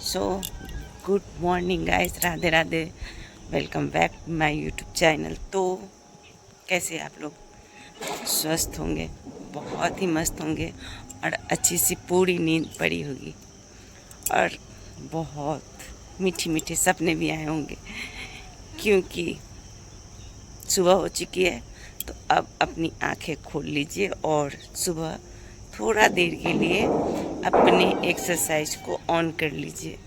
So good morning guys, Radhe Radhe. Welcome back my YouTube channel. तो कैसे आप लोग? स्वस्थ होंगे, बहुत ही मस्त होंगे और अच्छी सी पूरी नींद पड़ी होगी और बहुत मीठी मीठे सपने भी आए होंगे, क्योंकि सुबह हो चुकी है। तो अब अपनी आंखें खोल लीजिए और सुबह थोड़ा देर के लिए अपने एक्सरसाइज को ऑन कर लीजिए,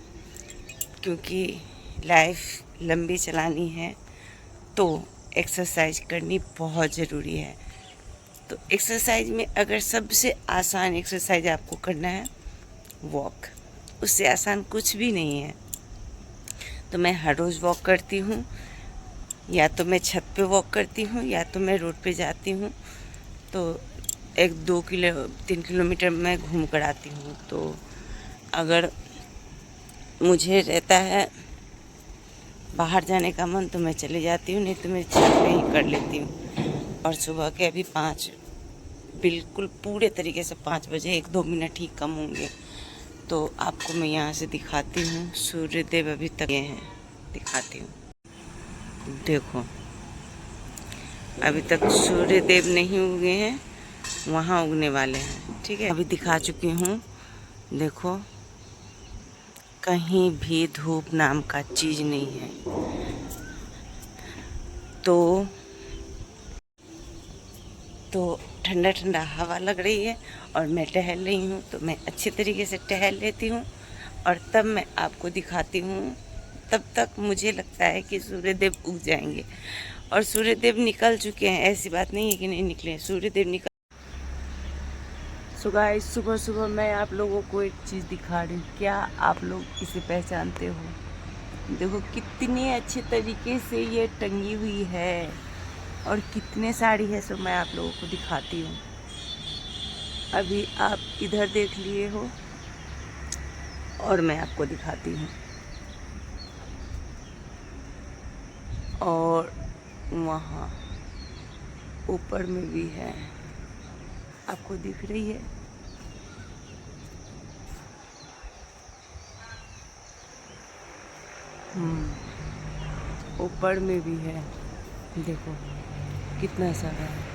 क्योंकि लाइफ लंबी चलानी है तो एक्सरसाइज करनी बहुत ज़रूरी है। तो एक्सरसाइज में अगर सबसे आसान एक्सरसाइज आपको करना है वॉक, उससे आसान कुछ भी नहीं है। तो मैं हर रोज़ वॉक करती हूँ, या तो मैं छत पे वॉक करती हूँ या तो मैं रोड पे जाती हूँ। तो 1-2-3 किलोमीटर मैं घूम कर आती हूँ। तो अगर मुझे रहता है बाहर जाने का मन तो मैं चले जाती हूँ, नहीं तो मैं छत पे ही कर लेती हूँ। और सुबह के अभी 5, बिल्कुल पूरे तरीके से 5 बजे 1-2 मिनट ही कम होंगे। तो आपको मैं यहाँ से दिखाती हूँ, सूर्यदेव अभी तक ये हैं, दिखाती हूँ। देखो, अभी तक सूर्यदेव नहीं उगे हैं, वहाँ उगने वाले हैं। ठीक है, अभी दिखा चुकी हूँ। देखो, कहीं भी धूप नाम का चीज़ नहीं है। तो ठंडा ठंडा हवा लग रही है और मैं टहल रही हूँ। तो मैं अच्छे तरीके से टहल लेती हूँ और तब मैं आपको दिखाती हूँ। तब तक मुझे लगता है कि सूर्यदेव उग जाएंगे, और सूर्यदेव निकल चुके हैं। ऐसी बात नहीं है कि नहीं निकले, सूर्यदेव निकल। सो गाइस, सुबह सुबह मैं आप लोगों को एक चीज़ दिखा रही हूँ। क्या आप लोग इसे पहचानते हो? देखो कितने अच्छे तरीके से ये टंगी हुई है और कितने साड़ी है। सो मैं आप लोगों को दिखाती हूँ। अभी आप इधर देख लिए हो और मैं आपको दिखाती हूँ। और वहाँ ऊपर में भी है, आपको दिख रही है? ऊपर में भी है, देखो कितना सारा है।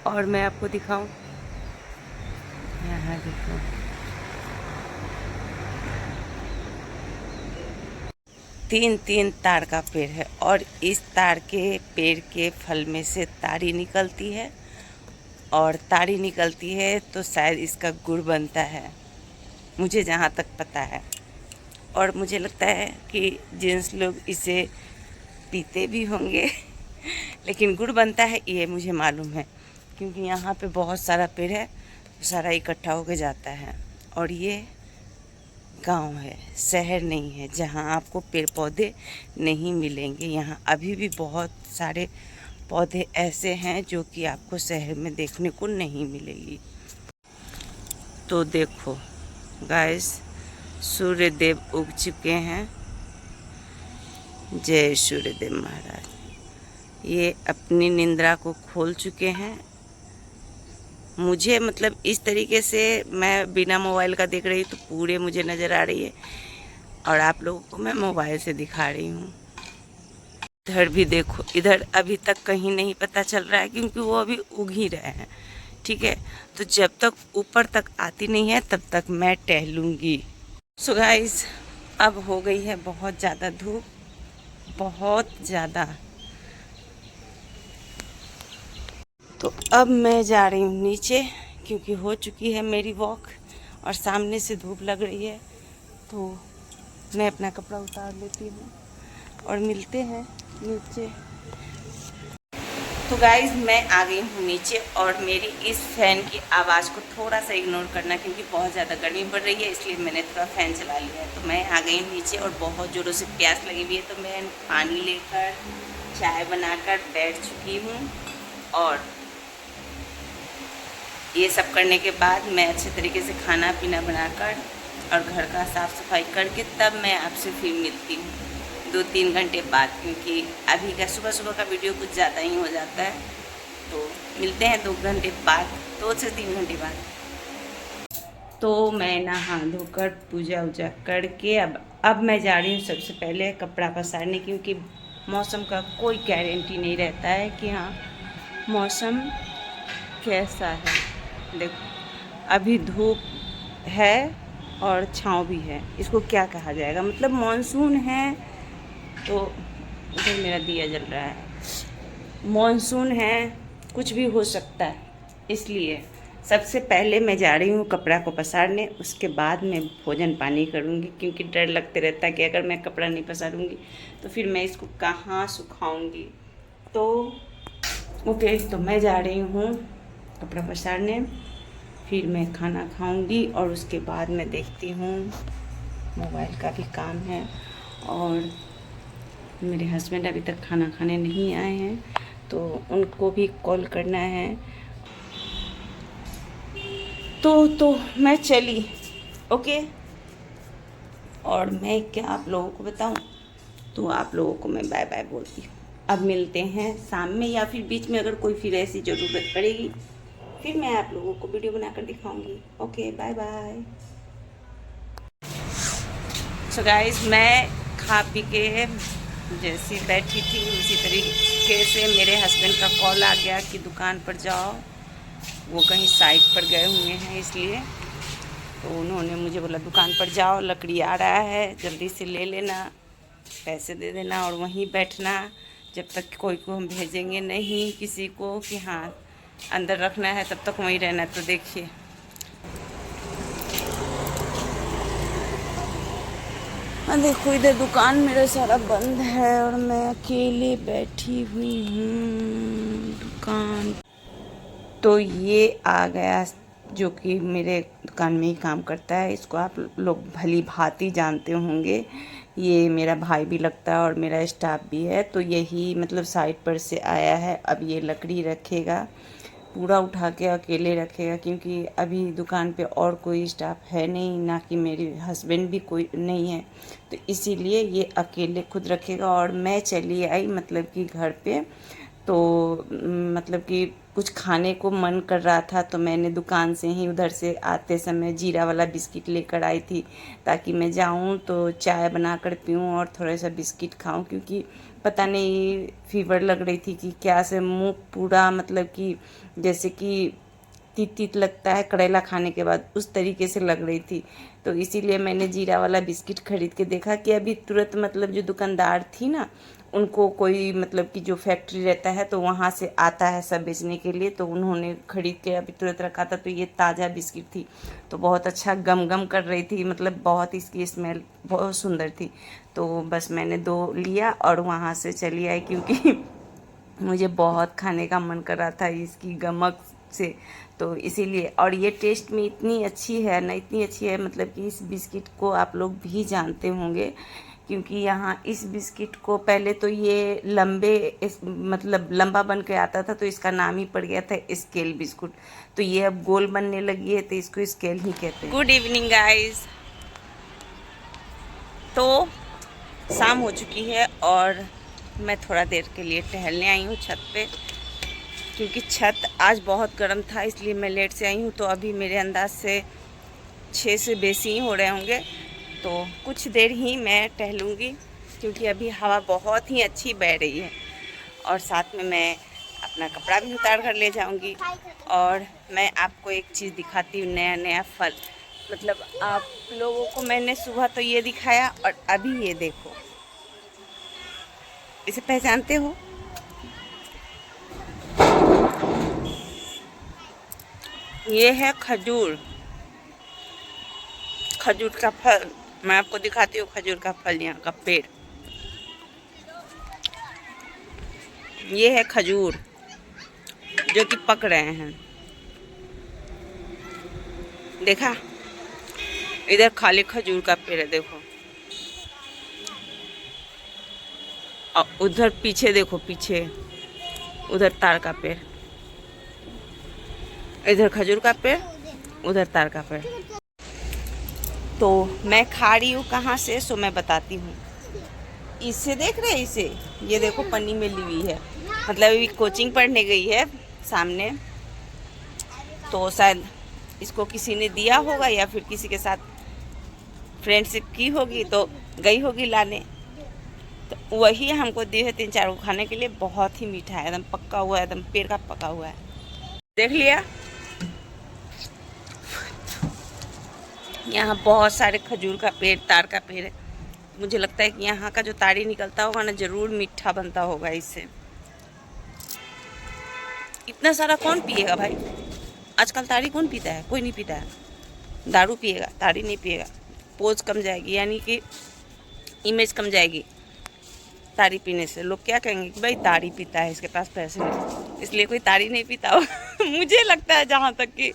और मैं आपको दिखाऊं, यहाँ देखो, तीन तीन तार का पेड़ है और इस तार के पेड़ के फल में से तारी निकलती है, और तारी निकलती है तो शायद इसका गुड़ बनता है, मुझे जहाँ तक पता है। और मुझे लगता है कि जेंट्स लोग इसे पीते भी होंगे लेकिन गुड़ बनता है ये मुझे मालूम है, क्योंकि यहाँ पे बहुत सारा पेड़ है, सारा इकट्ठा होके जाता है। और ये गांव है, शहर नहीं है जहाँ आपको पेड़ पौधे नहीं मिलेंगे। यहाँ अभी भी बहुत सारे पौधे ऐसे हैं जो कि आपको शहर में देखने को नहीं मिलेगी। तो देखो गाइस, सूर्यदेव उग चुके हैं। जय सूर्यदेव महाराज। ये अपनी निंद्रा को खोल चुके हैं। मुझे मतलब इस तरीके से मैं बिना मोबाइल का देख रही तो पूरे मुझे नज़र आ रही है, और आप लोगों को मैं मोबाइल से दिखा रही हूँ। इधर भी देखो, इधर अभी तक कहीं नहीं पता चल रहा है, क्योंकि वो अभी उग ही रहे हैं। ठीक है, तो जब तक ऊपर तक आती नहीं है तब तक मैं टहलूँगी। सो गाइस, अब हो गई है बहुत ज़्यादा धूप, बहुत ज़्यादा। तो अब मैं जा रही हूँ नीचे, क्योंकि हो चुकी है मेरी वॉक और सामने से धूप लग रही है। तो मैं अपना कपड़ा उतार लेती हूँ और मिलते हैं नीचे। तो गाइज़, मैं आ गई हूँ नीचे, और मेरी इस फ़ैन की आवाज़ को थोड़ा सा इग्नोर करना, क्योंकि बहुत ज़्यादा गर्मी पड़ रही है, इसलिए मैंने थोड़ा फ़ैन चला लिया है। तो मैं आ गई हूँ नीचे और बहुत ज़ोरों से प्यास लगी हुई है। तो मैं पानी लेकर चाय बनाकर बैठ चुकी हूँ, और ये सब करने के बाद मैं अच्छे तरीके से खाना पीना बनाकर और घर का साफ़ सफाई करके तब मैं आपसे फिर मिलती हूँ 2-3 घंटे बाद, क्योंकि अभी का सुबह सुबह का वीडियो कुछ ज़्यादा ही हो जाता है। तो मिलते हैं 2 घंटे बाद, 2 से 3 घंटे बाद। तो मैं नहा धोकर पूजा वूजा करके अब मैं जा रही हूँ सबसे पहले कपड़ा पसारने, क्योंकि मौसम का कोई गारंटी नहीं रहता है कि हाँ मौसम कैसा है। देखो अभी धूप है और छाँव भी है, इसको क्या कहा जाएगा, मतलब मॉनसून है। तो उधर मेरा दिया जल रहा है, मॉनसून है, कुछ भी हो सकता है। इसलिए सबसे पहले मैं जा रही हूँ कपड़ा को पसारने, उसके बाद मैं भोजन पानी करूँगी, क्योंकि डर लगते रहता है कि अगर मैं कपड़ा नहीं पसारूँगी तो फिर मैं इसको कहाँ सुखाऊँगी। तो ओके, तो मैं जा रही हूँ कपड़ा पसारने, फिर मैं खाना खाऊँगी और उसके बाद मैं देखती हूँ, मोबाइल का भी काम है और मेरे हस्बैंड अभी तक खाना खाने नहीं आए हैं, तो उनको भी कॉल करना है। तो मैं चली, ओके। और मैं क्या आप लोगों को बताऊं, तो आप लोगों को मैं बाय बाय बोलती हूँ। अब मिलते हैं शाम में, या फिर बीच में अगर कोई फिर ऐसी ज़रूरत पड़ेगी फिर मैं आप लोगों को वीडियो बनाकर दिखाऊंगी। Okay, bye bye. So guys, मैं खा पी के जैसी बैठी थी उसी तरीके से मेरे हस्बैंड का कॉल आ गया कि दुकान पर जाओ, वो कहीं साइट पर गए हुए हैं, इसलिए तो उन्होंने मुझे बोला दुकान पर जाओ, लकड़ी आ रहा है, जल्दी से ले लेना, पैसे दे देना और वहीं बैठना जब तक कोई को हम भेजेंगे नहीं किसी को कि हाँ अंदर रखना है, तब तक वहीं रहना। तो देखिए देखो इधर दुकान मेरा सारा बंद है और मैं अकेले बैठी हुई हूँ दुकान। तो ये आ गया जो कि मेरे दुकान में ही काम करता है, इसको आप लोग भली भांति जानते होंगे, ये मेरा भाई भी लगता है और मेरा स्टाफ भी है। तो यही मतलब साइट पर से आया है, अब ये लकड़ी रखेगा, पूरा उठा के अकेले रखेगा, क्योंकि अभी दुकान पे और कोई स्टाफ है नहीं, ना कि मेरे हस्बैंड भी कोई नहीं है, तो इसीलिए ये अकेले खुद रखेगा। और मैं चली आई मतलब कि घर पे, तो मतलब कि कुछ खाने को मन कर रहा था, तो मैंने दुकान से ही उधर से आते समय जीरा वाला बिस्किट लेकर आई थी, ताकि मैं जाऊं तो चाय बनाकर पीऊं और थोड़ा सा बिस्किट खाऊं, क्योंकि पता नहीं फीवर लग रही थी कि क्या से, मुंह पूरा मतलब कि जैसे कि तीत तीत लगता है करेला खाने के बाद, उस तरीके से लग रही थी। तो इसीलिए मैंने जीरा वाला बिस्किट खरीद के देखा कि अभी तुरंत मतलब जो दुकानदार थी ना, उनको कोई मतलब कि जो फैक्ट्री रहता है तो वहाँ से आता है सब बेचने के लिए, तो उन्होंने खरीद के अभी तुरंत रखा था। तो ये ताज़ा बिस्किट थी, तो बहुत अच्छा गम गम कर रही थी, मतलब बहुत इसकी स्मेल बहुत सुंदर थी। तो बस मैंने 2 लिया और वहाँ से चली आई, क्योंकि मुझे बहुत खाने का मन कर रहा था इसकी गमक से, तो इसीलिए। और ये टेस्ट में इतनी अच्छी है ना, इतनी अच्छी है, मतलब कि इस बिस्किट को आप लोग भी जानते होंगे, क्योंकि यहाँ इस बिस्किट को पहले तो ये मतलब लंबा बन के आता था, तो इसका नाम ही पड़ गया था स्केल बिस्कुट। तो ये अब गोल बनने लगी है, तो इसको स्केल ही कहते हैं। Good evening guys. तो शाम हो चुकी है और मैं थोड़ा देर के लिए टहलने आई हूँ छत पे, क्योंकि छत आज बहुत गर्म था, इसलिए मैं लेट से आई हूँ। तो अभी मेरे अंदाज से 6 से बेसी ही हो रहे होंगे, तो कुछ देर ही मैं टहलूँगी, क्योंकि अभी हवा बहुत ही अच्छी बह रही है। और साथ में मैं अपना कपड़ा भी उतार कर ले जाऊँगी। और मैं आपको एक चीज़ दिखाती हूँ, नया नया फल, मतलब आप लोगों को मैंने सुबह तो ये दिखाया और अभी ये देखो, इसे पहचानते हो? ये है खजूर, खजूर का फल। मैं आपको दिखाती हूँ खजूर का फल, यहाँ का पेड़। ये है खजूर जो कि पक रहे हैं, देखा? इधर खाली खजूर का पेड़ है, देखो। और उधर पीछे देखो, पीछे उधर तार का पेड़, इधर खजूर का पेड़, उधर तार का पेड़। तो मैं खा रही हूँ कहाँ से, सो मैं बताती हूँ। इसे देख रहे हैं, इसे ये देखो पन्नी में ली हुई है, मतलब अभी कोचिंग पढ़ने गई है सामने, तो शायद इसको किसी ने दिया होगा या फिर किसी के साथ फ्रेंडशिप की होगी तो गई होगी लाने, तो वही हमको दिए है 3-4 को खाने के लिए। बहुत ही मीठा है, एकदम पक्का हुआ है, एकदम पेड़ का पका हुआ है। देख लिया, यहाँ बहुत सारे खजूर का पेड़, ताड़ का पेड़ है। मुझे लगता है कि यहाँ का जो ताड़ी निकलता होगा ना, ज़रूर मीठा बनता होगा इससे। इतना सारा कौन पिएगा भाई? आजकल ताड़ी कौन पीता है? कोई नहीं पीता है। दारू पिएगा, ताड़ी नहीं पिएगा। पोज कम जाएगी, यानी कि इमेज कम जाएगी ताड़ी पीने से। लोग क्या कहेंगे कि भाई ताड़ी पीता है, इसके पास पैसे नहीं, इसलिए कोई ताड़ी नहीं पीता हो। मुझे लगता है, जहाँ तक कि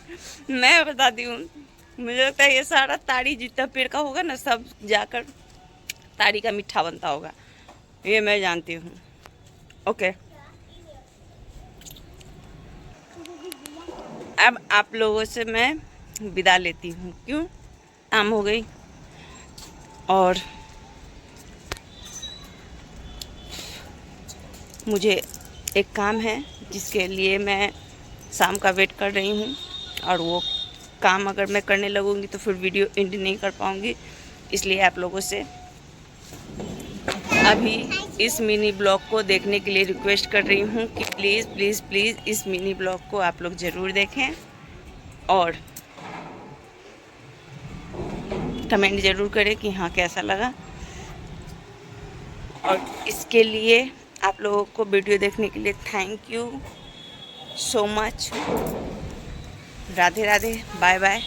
मैं बताती हूँ, मुझे लगता है ये सारा ताड़ी जितना पेड़ का होगा ना, सब जाकर ताड़ी का मीठा बनता होगा, ये मैं जानती हूँ। ओके, अब आप लोगों से मैं विदा लेती हूँ। क्यों? शाम हो गई और मुझे एक काम है जिसके लिए मैं शाम का वेट कर रही हूँ, और वो काम अगर मैं करने लगूँगी तो फिर वीडियो एंड नहीं कर पाऊँगी। इसलिए आप लोगों से अभी इस मिनी ब्लॉग को देखने के लिए रिक्वेस्ट कर रही हूँ कि प्लीज़ प्लीज़ प्लीज़ इस मिनी ब्लॉग को आप लोग ज़रूर देखें और कमेंट ज़रूर करें कि हाँ कैसा लगा। और इसके लिए आप लोगों को वीडियो देखने के लिए thank you so much. Radhe Radhe, bye bye.